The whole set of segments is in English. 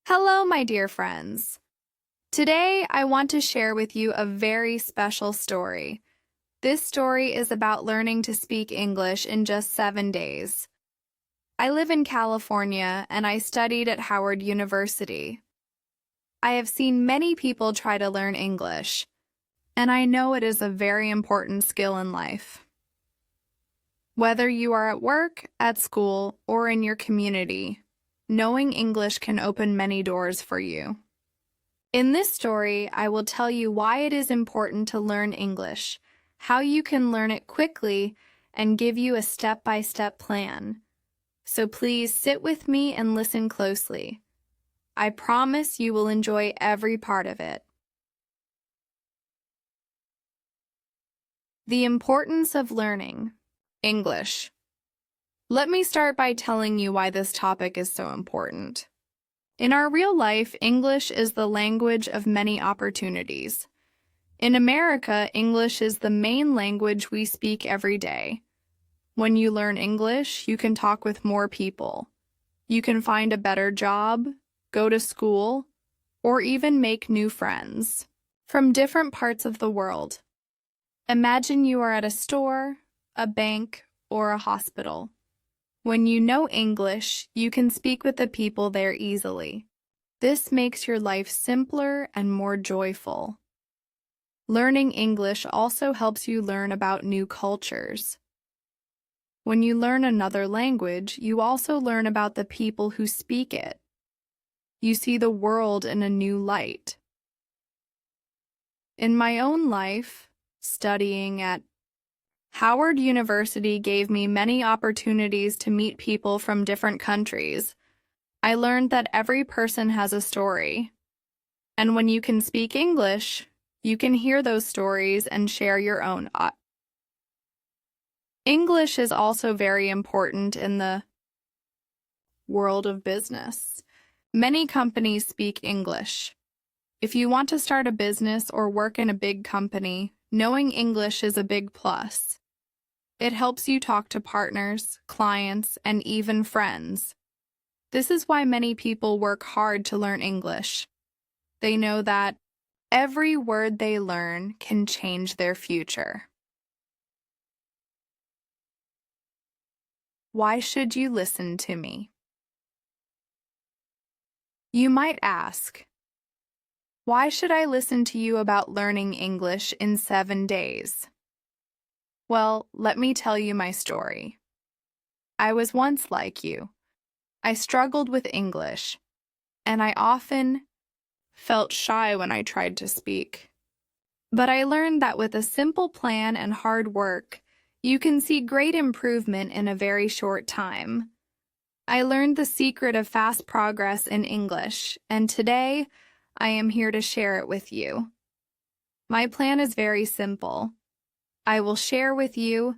Hello, my dear friends. Today, I want to share with you a very special story. This story is about learning to speak English in just 7 days. I live in California and I studied at Howard University. I have seen many people try to learn English, and I know it is a very important skill in life. Whether you are at work, at school, or in your community, knowing English can open many doors for you. In this story, I will tell you why it is important to learn English, how you can learn it quickly, and give you a step-by-step plan. So please sit with me and listen closely. I promise you will enjoy every part of it. The importance of learning English. Let me start by telling you why this topic is so important. In our real life, English is the language of many opportunities. In America, English is the main language we speak every day. When you learn English, you can talk with more people. You can find a better job, go to school, or even make new friends from different parts of the world. Imagine you are at a store, a bank, or a hospital. When you know English, you can speak with the people there easily. This makes your life simpler and more joyful. Learning English also helps you learn about new cultures. When you learn another language, you also learn about the people who speak it. You see the world in a new light. In my own life, studying at Howard University gave me many opportunities to meet people from different countries. I learned that every person has a story. And when you can speak English, you can hear those stories and share your own. English is also very important in the world of business. Many companies speak English. If you want to start a business or work in a big company, knowing English is a big plus. It helps you talk to partners, clients, and even friends. This is why many people work hard to learn English. They know that every word they learn can change their future. Why should you listen to me? You might ask, why should I listen to you about learning English in 7 days? Well, let me tell you my story. I was once like you. I struggled with English, and I often felt shy when I tried to speak. But I learned that with a simple plan and hard work, you can see great improvement in a very short time. I learned the secret of fast progress in English, and today I am here to share it with you. My plan is very simple. I will share with you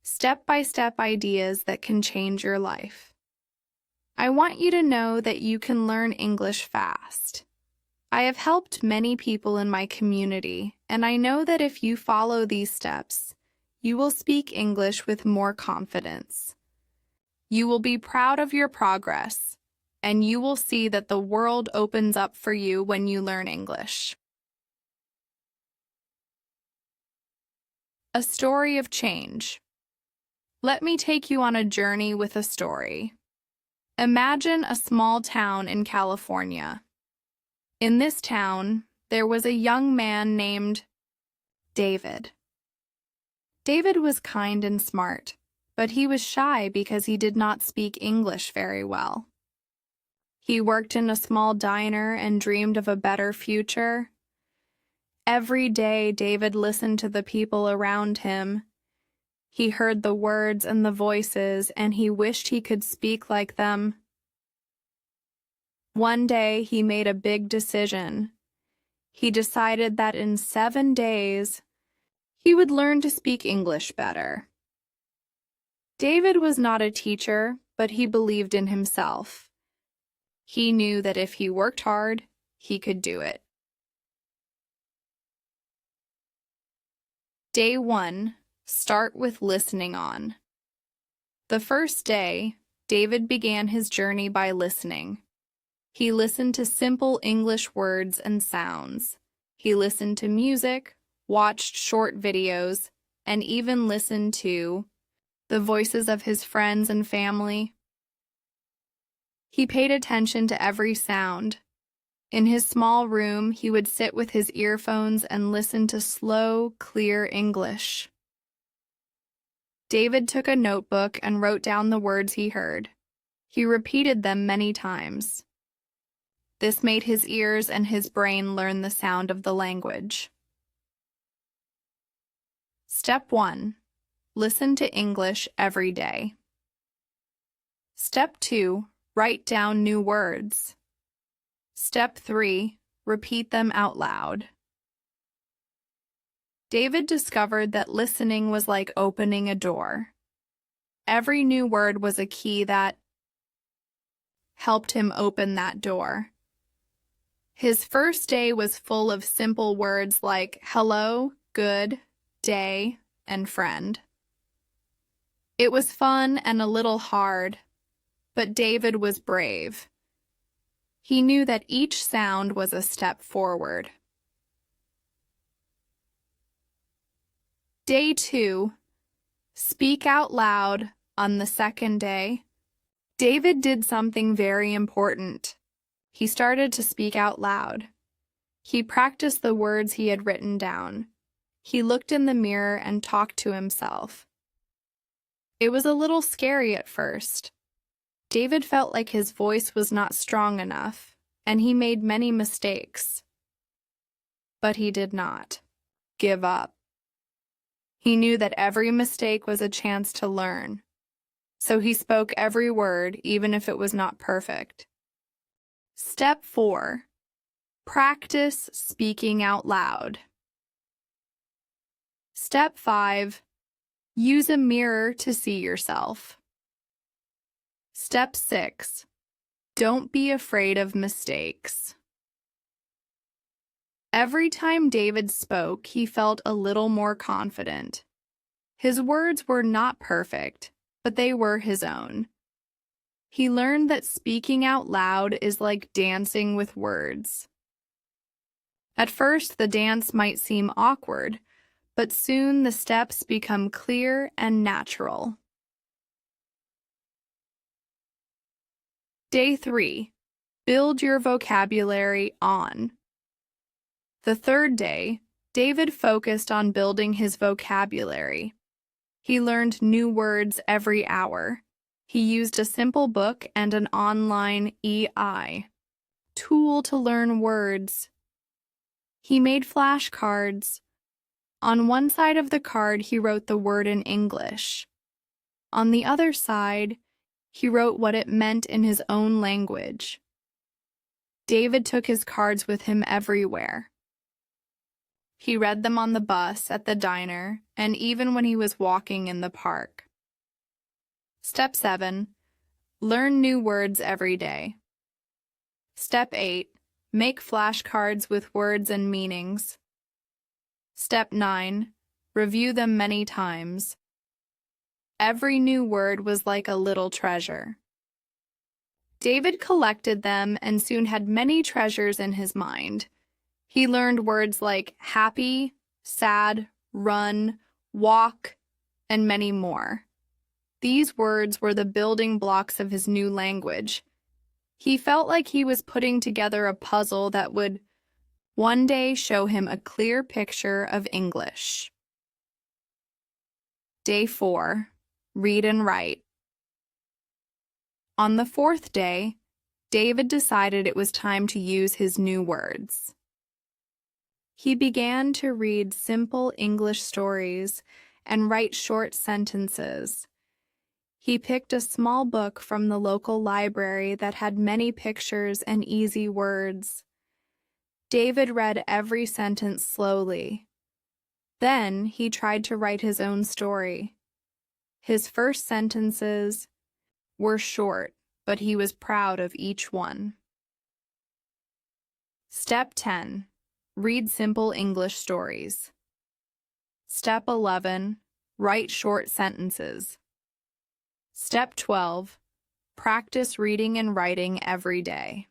step-by-step ideas that can change your life. I want you to know that you can learn English fast. I have helped many people in my community, and I know that if you follow these steps, you will speak English with more confidence. You will be proud of your progress, and you will see that the world opens up for you when you learn English. A story of change. Let me take you on a journey with a story. Imagine a small town in California. In this town, there was a young man named David. David was kind and smart, but he was shy because he did not speak English very well. He worked in a small diner and dreamed of a better future. Every day, David listened to the people around him. He heard the words and the voices, and he wished he could speak like them. One day, he made a big decision. He decided that in 7 days, he would learn to speak English better. David was not a teacher, but he believed in himself. He knew that if he worked hard, he could do it. Day 1. Start with listening on. The first day, David began his journey by listening. He listened to simple English words and sounds. He listened to music, watched short videos, and even listened to the voices of his friends and family. He paid attention to every sound. In his small room, he would sit with his earphones and listen to slow, clear English. David took a notebook and wrote down the words he heard. He repeated them many times. This made his ears and his brain learn the sound of the language. Step 1. Listen to English every day. Step 2. Write down new words. Step 3. Repeat them out loud. David discovered that listening was like opening a door. Every new word was a key that helped him open that door. His first day was full of simple words like hello, good, day, and friend. It was fun and a little hard, but David was brave. He knew that each sound was a step forward. Day 2. Speak out loud. On the second day, David did something very important. He started to speak out loud. He practiced the words he had written down. He looked in the mirror and talked to himself. It was a little scary at first. David felt like his voice was not strong enough, and he made many mistakes. But he did not give up. He knew that every mistake was a chance to learn. So he spoke every word, even if it was not perfect. Step 4. Practice speaking out loud. Step 5. Use a mirror to see yourself. Step 6. Don't be afraid of mistakes. Every time David spoke, he felt a little more confident. His words were not perfect, but they were his own. He learned that speaking out loud is like dancing with words. At first, the dance might seem awkward, but soon the steps become clear and natural. Day 3. Build your vocabulary on. The third day, David focused on building his vocabulary. He learned new words every hour. He used a simple book and an online EI tool to learn words. He made flashcards. On one side of the card, he wrote the word in English. On the other side, he wrote what it meant in his own language. David took his cards with him everywhere. He read them on the bus, at the diner, and even when he was walking in the park. Step 7. Learn new words every day. Step 8. Make flashcards with words and meanings. Step 9. Review them many times. Every new word was like a little treasure. David collected them and soon had many treasures in his mind. He learned words like happy, sad, run, walk, and many more. These words were the building blocks of his new language. He felt like he was putting together a puzzle that would one day show him a clear picture of English. Day 4. Read and write. On the fourth day, David decided it was time to use his new words. He began to read simple English stories and write short sentences. He picked a small book from the local library that had many pictures and easy words. David read every sentence slowly. Then he tried to write his own story. His first sentences were short, but he was proud of each one. Step 10. Read simple English stories. Step 11. Write short sentences. Step 12. Practice reading and writing every day.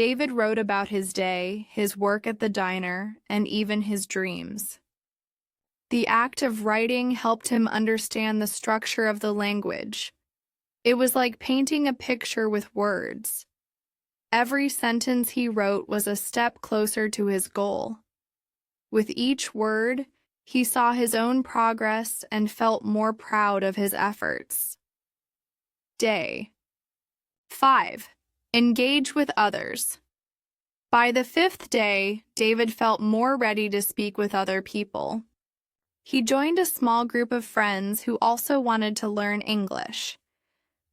David wrote about his day, his work at the diner, and even his dreams. The act of writing helped him understand the structure of the language. It was like painting a picture with words. Every sentence he wrote was a step closer to his goal. With each word, he saw his own progress and felt more proud of his efforts. Day 5. Engage with others. By the 5th day, David felt more ready to speak with other people. He joined a small group of friends who also wanted to learn English.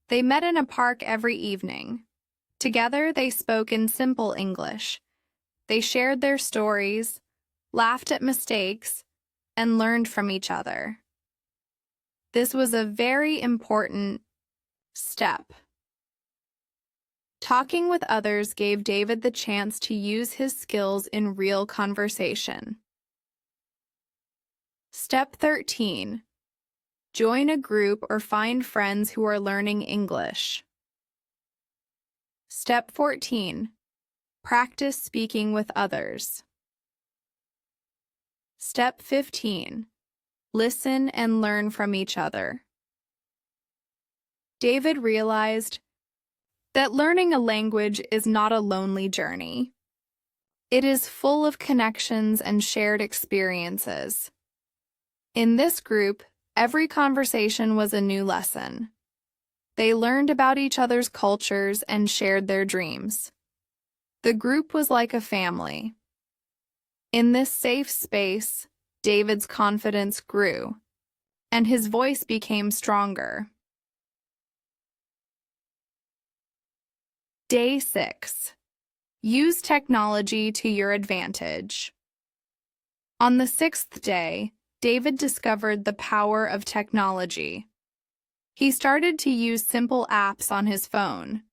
They met in a park every evening. Together, they spoke in simple English. They shared their stories, laughed at mistakes, and learned from each other. This was a very important step. Talking with others gave David the chance to use his skills in real conversation. Step 13. Join a group or find friends who are learning English. Step 14. Practice speaking with others. Step 15. Listen and learn from each other. David realized that learning a language is not a lonely journey. It is full of connections and shared experiences. In this group, every conversation was a new lesson. They learned about each other's cultures and shared their dreams. The group was like a family. In this safe space, David's confidence grew, and his voice became stronger. Day 6. Use technology to your advantage. On the 6th day, David discovered the power of technology. He started to use simple apps on his phone.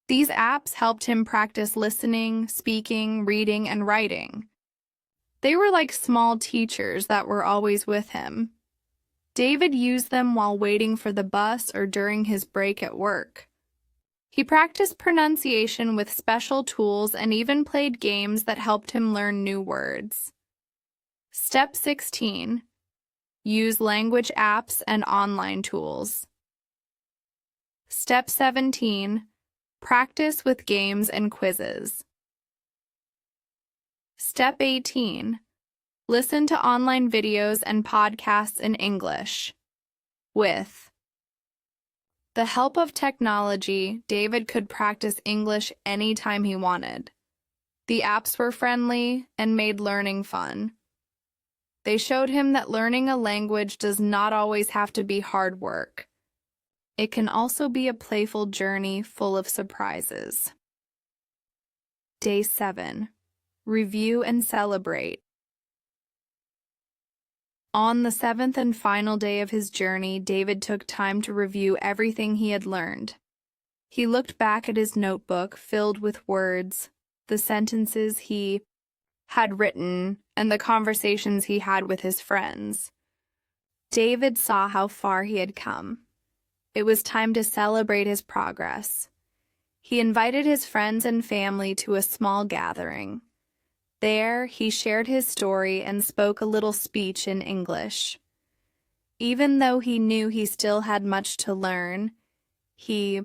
These apps helped him practice listening, speaking, reading, and writing. They were like small teachers that were always with him. David used them while waiting for the bus or during his break at work. He practiced pronunciation with special tools and even played games that helped him learn new words. Step 16. Use language apps and online tools. Step 17. Practice with games and quizzes. Step 18. Listen to online videos and podcasts in English. With the help of technology, David could practice English anytime he wanted. The apps were friendly and made learning fun. They showed him that learning a language does not always have to be hard work. It can also be a playful journey full of surprises. Day 7. Review and celebrate. On the 7th and final day of his journey, David took time to review everything he had learned. He looked back at his notebook filled with words, the sentences he had written, and the conversations he had with his friends. David saw how far he had come. It was time to celebrate his progress. He invited his friends and family to a small gathering. There, he shared his story and spoke a little speech in English. Even though he knew he still had much to learn, he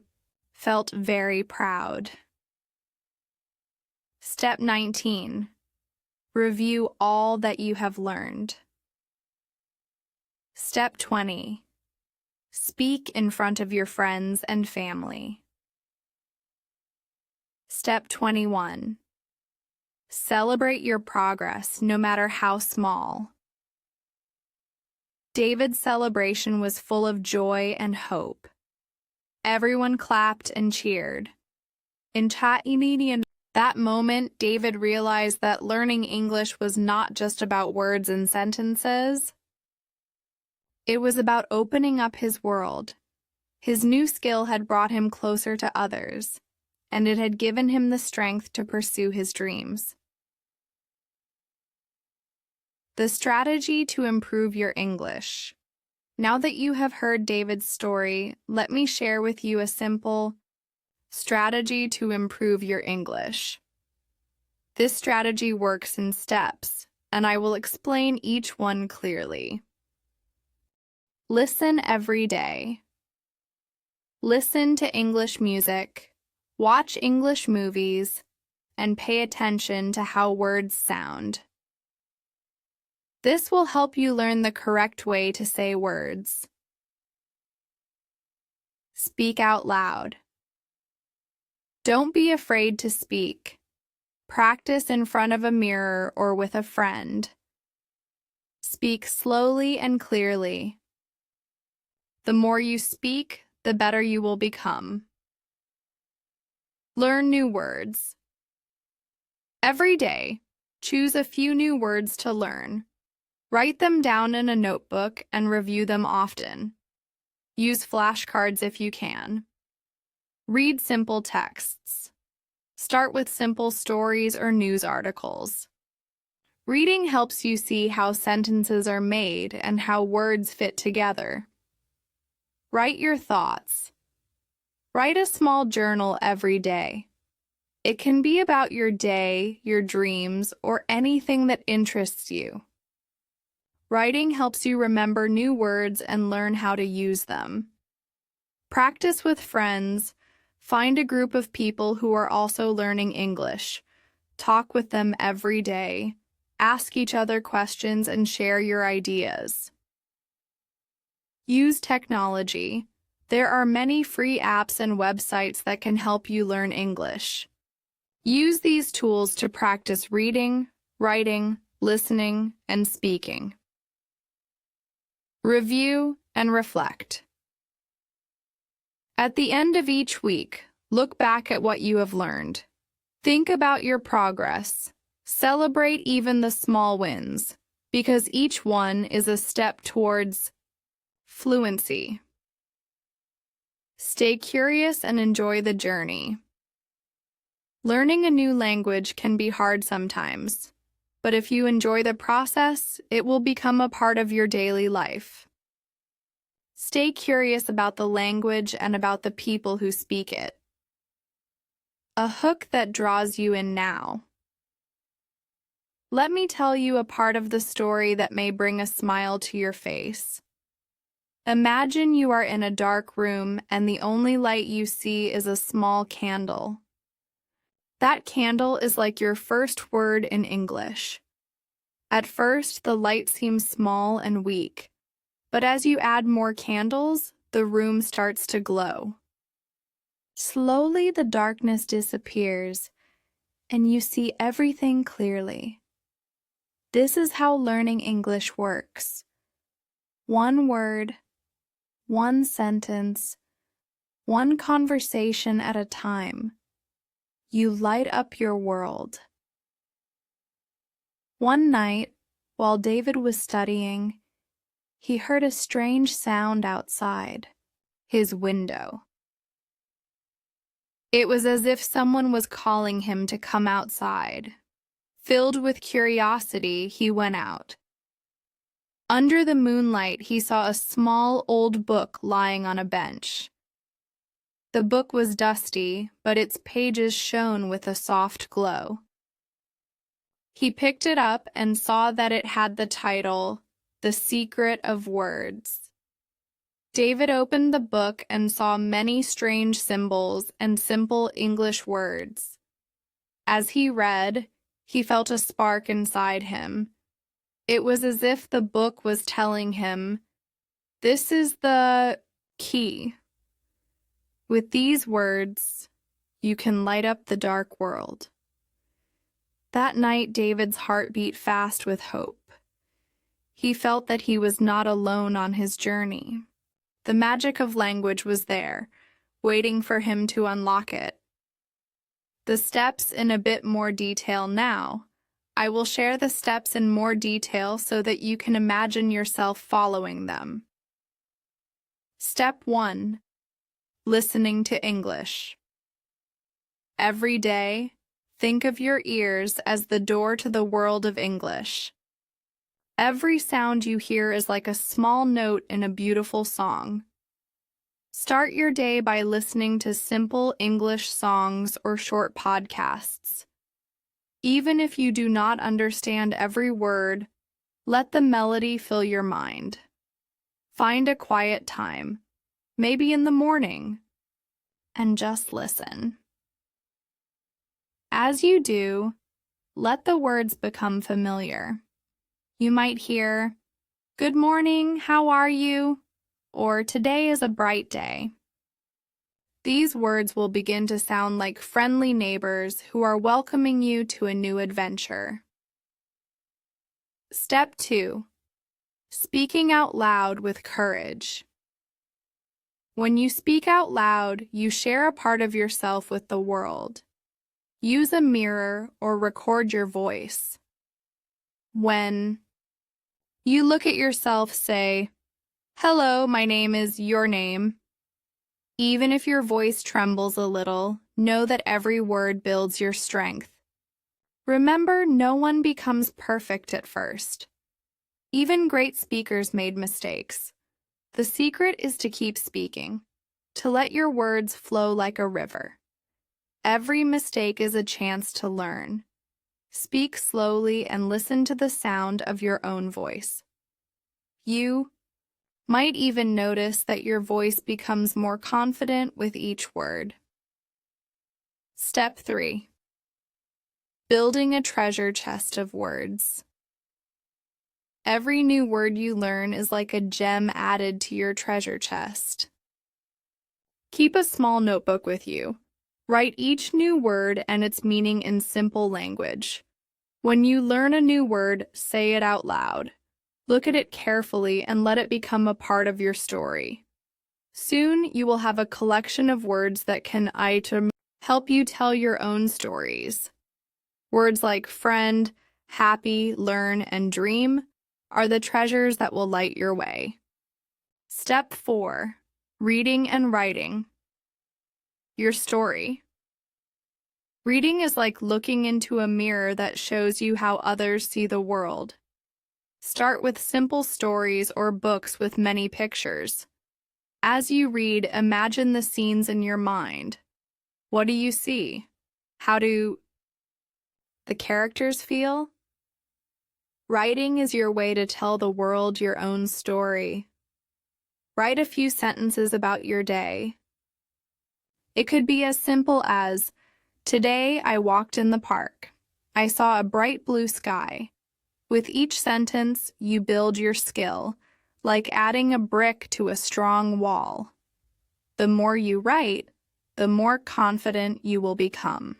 felt very proud. Step 19. Review all that you have learned. Step 20. Speak in front of your friends and family. Step 21. Celebrate your progress, no matter how small. David's celebration was full of joy and hope. Everyone clapped and cheered. In that moment, David realized that learning English was not just about words and sentences. It was about opening up his world. His new skill had brought him closer to others, and it had given him the strength to pursue his dreams. The strategy to improve your English. Now that you have heard David's story, let me share with you a simple Strategy to improve your English. This strategy works in steps, and I will explain each one clearly. Listen every day. Listen to English music, watch English movies, and pay attention to how words sound. This will help you learn the correct way to say words. Speak out loud. Don't be afraid to speak. Practice in front of a mirror or with a friend. Speak slowly and clearly. The more you speak, the better you will become. Learn new words. Every day, choose a few new words to learn. Write them down in a notebook and review them often. Use flashcards if you can. Read simple texts. Start with simple stories or news articles. Reading helps you see how sentences are made and how words fit together. Write your thoughts. Write a small journal every day. It can be about your day, your dreams, or anything that interests you. Writing helps you remember new words and learn how to use them. Practice with friends. Find a group of people who are also learning English. Talk with them every day. Ask each other questions and share your ideas. Use technology. There are many free apps and websites that can help you learn English. Use these tools to practice reading, writing, listening, and speaking. Review and reflect. At the end of each week, look back at what you have learned. Think about your progress. Celebrate even the small wins, because each one is a step towards fluency. Stay curious and enjoy the journey. Learning a new language can be hard sometimes, but if you enjoy the process, it will become a part of your daily life. Stay curious about the language and about the people who speak it. A hook that draws you in now. Let me tell you a part of the story that may bring a smile to your face. Imagine you are in a dark room and the only light you see is a small candle. That candle is like your first word in English. At first, the light seems small and weak. But as you add more candles, the room starts to glow. Slowly, the darkness disappears, and you see everything clearly. This is how learning English works. One word, one sentence, one conversation at a time. You light up your world. One night, while David was studying, he heard a strange sound outside his window. It was as if someone was calling him to come outside. Filled with curiosity, he went out. Under the moonlight, he saw a small old book lying on a bench. The book was dusty, but its pages shone with a soft glow. He picked it up and saw that it had the title, The Secret of Words. David opened the book and saw many strange symbols and simple English words. As he read, he felt a spark inside him. It was as if the book was telling him, "This is the key. With these words, you can light up the dark world." That night, David's heart beat fast with hope. He felt that he was not alone on his journey. The magic of language was there, waiting for him to unlock it. The steps in a bit more detail now. I will share the steps in more detail so that you can imagine yourself following them. Step 1. Listening to English. Every day, think of your ears as the door to the world of English. Every sound you hear is like a small note in a beautiful song. Start your day by listening to simple English songs or short podcasts. Even if you do not understand every word, let the melody fill your mind. Find a quiet time, maybe in the morning, and just listen. As you do, let the words become familiar. You might hear, "Good morning, how are you?" or "Today is a bright day." These words will begin to sound like friendly neighbors who are welcoming you to a new adventure. Step 2. Speaking out loud with courage. When you speak out loud, you share a part of yourself with the world. Use a mirror or record your voice. When you look at yourself, say, "Hello, my name is your name." Even if your voice trembles a little, know that every word builds your strength. Remember, no one becomes perfect at first. Even great speakers made mistakes. The secret is to keep speaking, to let your words flow like a river. Every mistake is a chance to learn. Speak slowly and listen to the sound of your own voice. You might even notice that your voice becomes more confident with each word. Step 3. Building a treasure chest of words. Every new word you learn is like a gem added to your treasure chest. Keep a small notebook with you. Write each new word and its meaning in simple language. When you learn a new word, say it out loud. Look at it carefully and let it become a part of your story. Soon, you will have a collection of words that can help you tell your own stories. Words like friend, happy, learn, and dream are the treasures that will light your way. Step 4. Reading and writing. Your story. Reading is like looking into a mirror that shows you how others see the world. Start with simple stories or books with many pictures. As you read, imagine the scenes in your mind. What do you see? How do the characters feel? Writing is your way to tell the world your own story. Write a few sentences about your day. It could be as simple as, "Today I walked in the park. I saw a bright blue sky." With each sentence, you build your skill, like adding a brick to a strong wall. The more you write, the more confident you will become.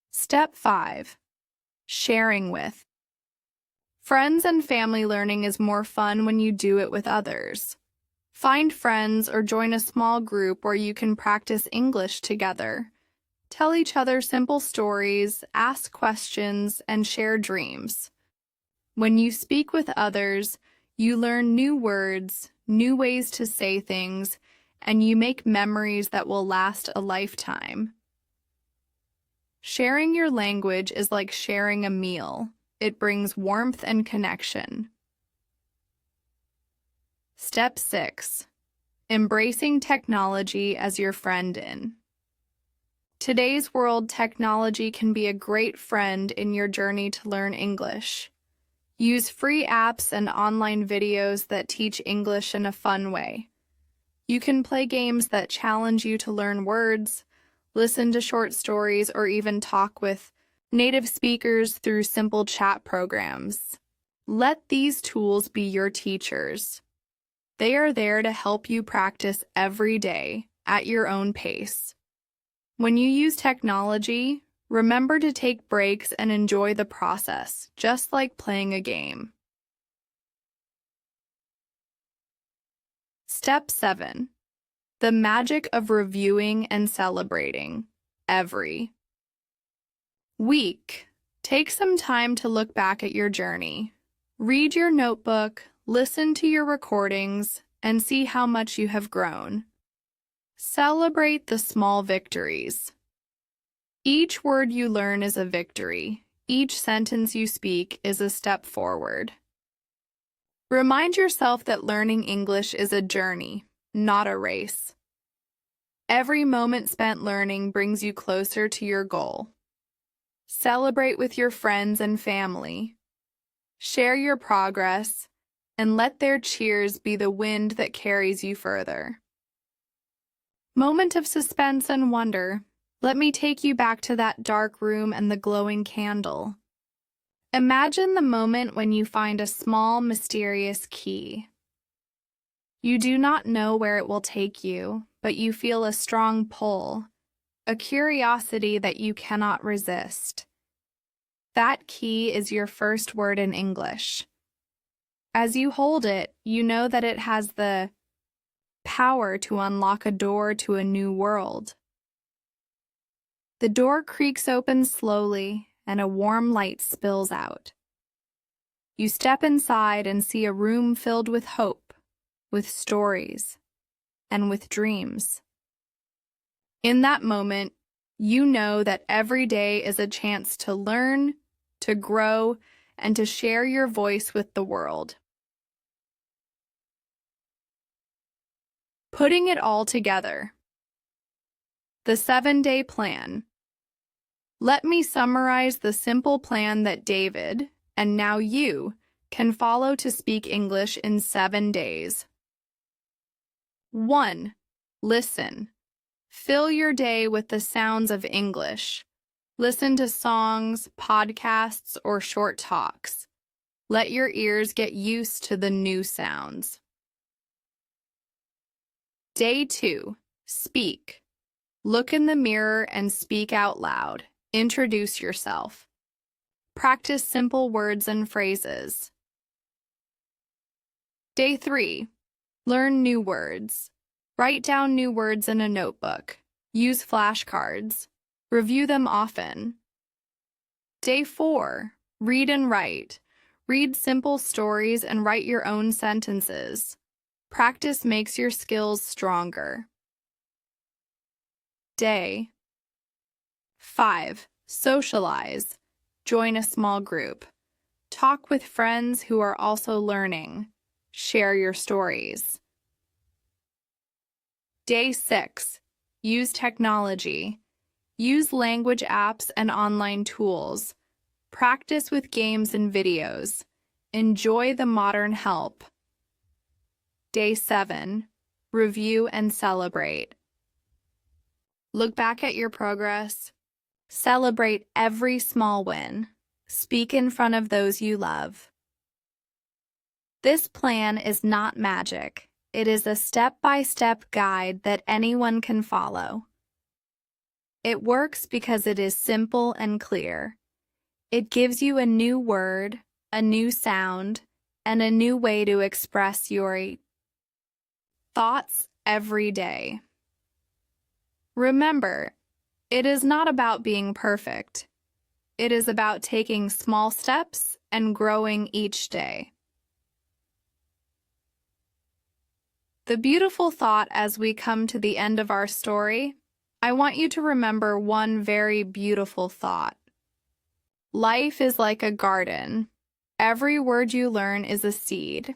Step 5. Sharing with. Friends and family learning is more fun when you do it with others. Find friends or join a small group where you can practice English together. Tell each other simple stories, ask questions, and share dreams. When you speak with others, you learn new words, new ways to say things, and you make memories that will last a lifetime. Sharing your language is like sharing a meal. It brings warmth and connection. Step 6. Embracing technology as your friend in. Today's world, technology can be a great friend in your journey to learn English. Use free apps and online videos that teach English in a fun way. You can play games that challenge you to learn words, listen to short stories, or even talk with native speakers through simple chat programs. Let these tools be your teachers. They are there to help you practice every day at your own pace. When you use technology, remember to take breaks and enjoy the process, just like playing a game. Step 7. The magic of reviewing and celebrating every week. Take some time to look back at your journey. Read your notebook, listen to your recordings, and see how much you have grown. Celebrate the small victories. Each word you learn is a victory. Each sentence you speak is a step forward. Remind yourself that learning English is a journey, not a race. Every moment spent learning brings you closer to your goal. Celebrate with your friends and family. Share your progress, and let their cheers be the wind that carries you further. Moment of suspense and wonder. Let me take you back to that dark room and the glowing candle. Imagine the moment when you find a small, mysterious key. You do not know where it will take you, but you feel a strong pull, a curiosity that you cannot resist. That key is your first word in English. As you hold it, you know that it has the power to unlock a door to a new world. The door creaks open slowly, and a warm light spills out. You step inside and see a room filled with hope, with stories, and with dreams. In that moment, you know that every day is a chance to learn, to grow, and to share your voice with the world. Putting it all together. The 7-day plan. Let me summarize the simple plan that David, and now you, can follow to speak English in 7 days. 1. Listen. Fill your day with the sounds of English. Listen to songs, podcasts, or short talks. Let your ears get used to the new sounds. Day 2. Speak. Look in the mirror and speak out loud. Introduce yourself. Practice simple words and phrases. Day 3. Learn new words. Write down new words in a notebook. Use flashcards. Review them often. Day 4. Read and write. Read simple stories and write your own sentences. Practice makes your skills stronger. Day 5. Socialize. Join a small group. Talk with friends who are also learning. Share your stories. Day 6. Use technology. Use language apps and online tools. Practice with games and videos. Enjoy the modern help. Day 7. Review and celebrate. Look back at your progress. Celebrate every small win. Speak in front of those you love. This plan is not magic. It is a step-by-step guide that anyone can follow. It works because it is simple and clear. It gives you a new word, a new sound, and a new way to express your thoughts every day. Remember, it is not about being perfect. It is about taking small steps and growing each day. The beautiful thought as we come to the end of our story, I want you to remember one very beautiful thought. Life is like a garden. Every word you learn is a seed.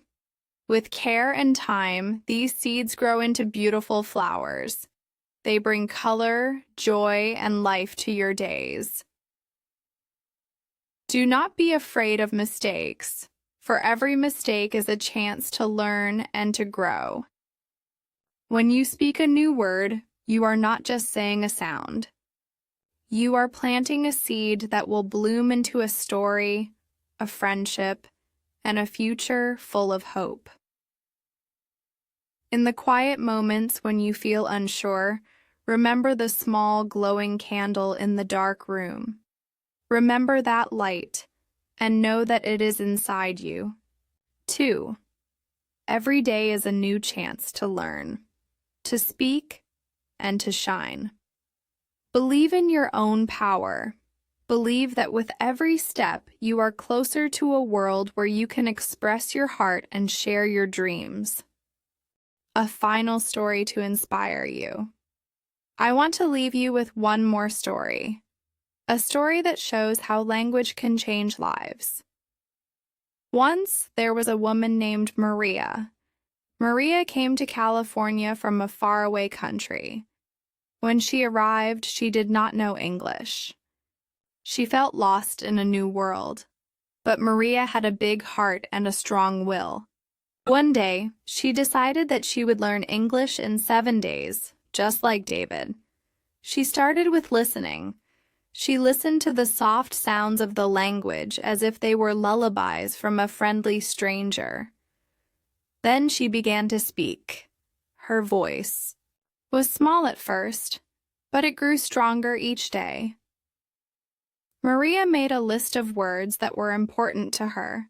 With care and time, these seeds grow into beautiful flowers. They bring color, joy, and life to your days. Do not be afraid of mistakes, for every mistake is a chance to learn and to grow. When you speak a new word, you are not just saying a sound. You are planting a seed that will bloom into a story, a friendship, and a future full of hope. In the quiet moments when you feel unsure, remember the small glowing candle in the dark room. Remember that light, and know that it is inside you. 2. Every day is a new chance to learn, to speak, and to shine. Believe in your own power. Believe that with every step, you are closer to a world where you can express your heart and share your dreams. A final story to inspire you. I want to leave you with one more story. A story that shows how language can change lives. Once there was a woman named Maria. Maria came to California from a faraway country. When she arrived, she did not know English. She felt lost in a new world. But Maria had a big heart and a strong will. One day, she decided that she would learn English in 7 days, just like David. She started with listening. She listened to the soft sounds of the language as if they were lullabies from a friendly stranger. Then she began to speak. Her voice was small at first, but it grew stronger each day. Maria made a list of words that were important to her.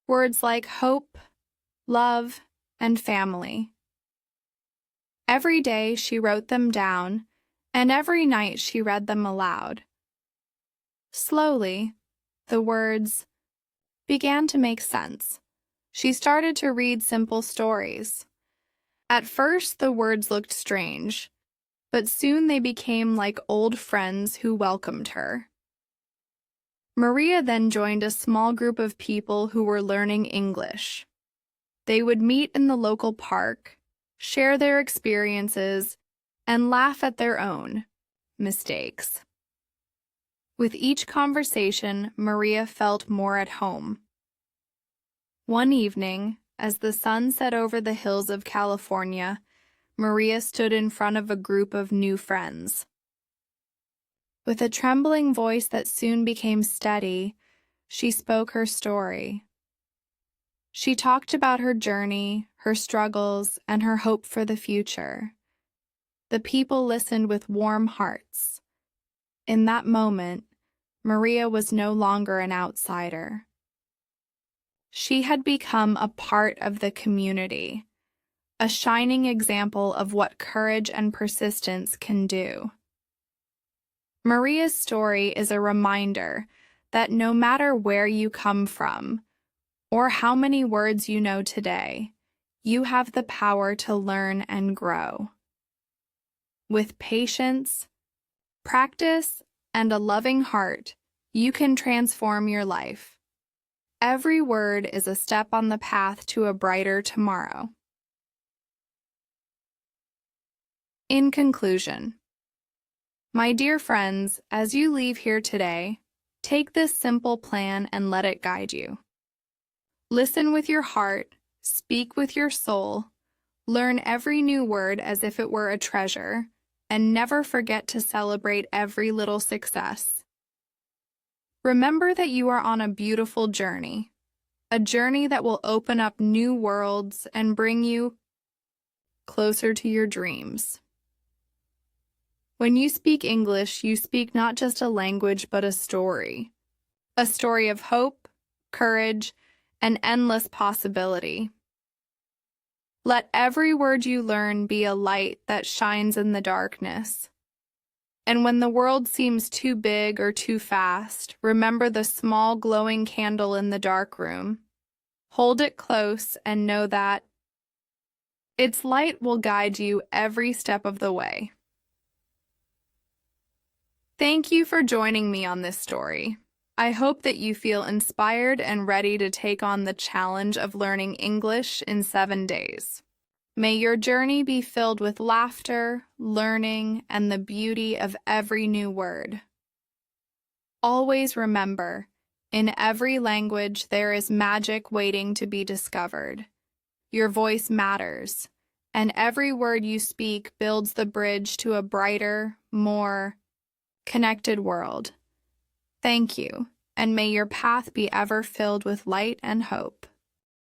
Words like hope, love, and family. Every day she wrote them down, and every night she read them aloud. Slowly, the words began to make sense. She started to read simple stories. At first, the words looked strange, but soon they became like old friends who welcomed her. Maria then joined a small group of people who were learning English. They would meet in the local park, share their experiences, and laugh at their own mistakes. With each conversation, Maria felt more at home. One evening, as the sun set over the hills of California, Maria stood in front of a group of new friends. With a trembling voice that soon became steady, she spoke her story. She talked about her journey, her struggles, and her hope for the future. The people listened with warm hearts. In that moment, Maria was no longer an outsider. She had become a part of the community, a shining example of what courage and persistence can do. Maria's story is a reminder that no matter where you come from or how many words you know today, you have the power to learn and grow. With patience, practice, and a loving heart, you can transform your life. Every word is a step on the path to a brighter tomorrow. In conclusion, my dear friends, as you leave here today, take this simple plan and let it guide you. Listen with your heart, speak with your soul, learn every new word as if it were a treasure, and never forget to celebrate every little success. Remember that you are on a beautiful journey, a journey that will open up new worlds and bring you closer to your dreams. When you speak English, you speak not just a language but a story of hope, courage, and endless possibility. Let every word you learn be a light that shines in the darkness. And when the world seems too big or too fast, remember the small glowing candle in the dark room. Hold it close and know that its light will guide you every step of the way. Thank you for joining me on this story. I hope that you feel inspired and ready to take on the challenge of learning English in 7 days. May your journey be filled with laughter, learning, and the beauty of every new word. Always remember, in every language there is magic waiting to be discovered. Your voice matters, and every word you speak builds the bridge to a brighter, more connected world. Thank you, and may your path be ever filled with light and hope.